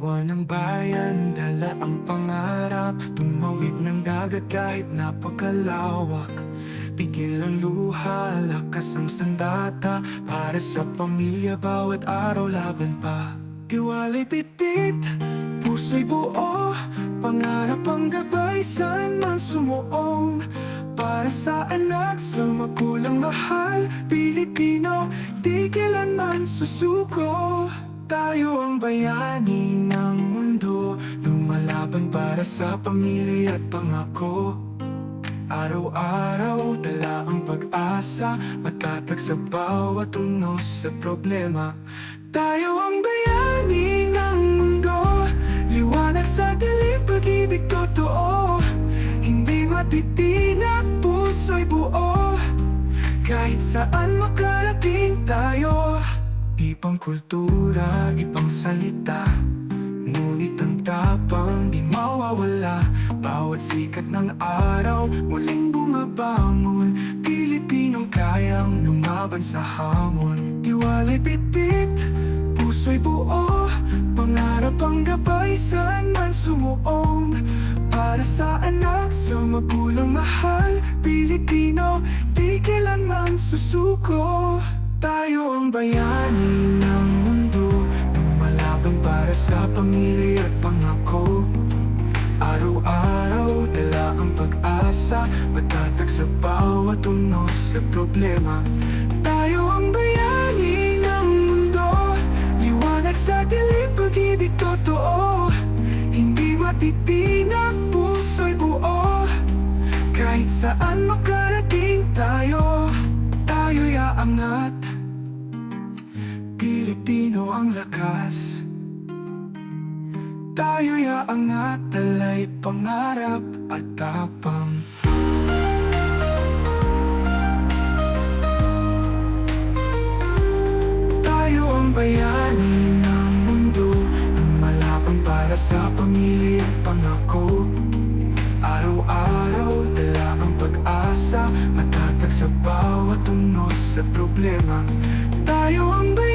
Diwa ng bayan, dala ang pangarap. Tumawid ng dagat kahit napakalawak. Pigil ang luha, lakas ang sandata. Para sa pamilya, bawat araw laban pa. Tiwala'y pitpit, puso'y buo. Pangarap ang gabay, saan man sumuong. Para sa anak, sa magulang mahal. Pilipino, di kailanman susuko. Tayo ang bayani ng mundo, lumalaban para sa pamilya at pangako. Araw-araw dala ang pag-asa, matatag sa bawat unos sa problema. Tayo ang bayani ng mundo, liwanag sa dilim, pag-ibig totoo. Hindi matitinag, puso'y buo. Kahit saan makarating tayo. Ibang kultura, ibang salita, ngunit ang tapang di mawawala. Bawat sikat ng araw, muling bumabangon. Pilipinong kayang lumaban sa hamon. Tiwala'y bitbit, puso'y buo. Pangarap ang gabay, saan man sumuong. Para sa anak, sa magulang mahal. Pilipino, di kailanman susuko. Tayo ang bayani ng mundo, lumalaban para sa pamilya at pangako. Araw-araw dala ang pag-asa, matatag sa bawat unos sa problema. Tayo ang bayani ng mundo, liwanag sa dilim, pag-ibig totoo. Hindi matitinag, puso'y buo. Kahit saan makarating tayo, tayo'y aangat. Pilipino ang lakas. Tayo'y aangat, talay pangarap at tapang. Tayo ang bayani ng mundo, lumalaban para sa pamilya at pangako. Araw-araw dala ang pag-asa, matatag sa bawat unos sa problema. Tayo ang bayani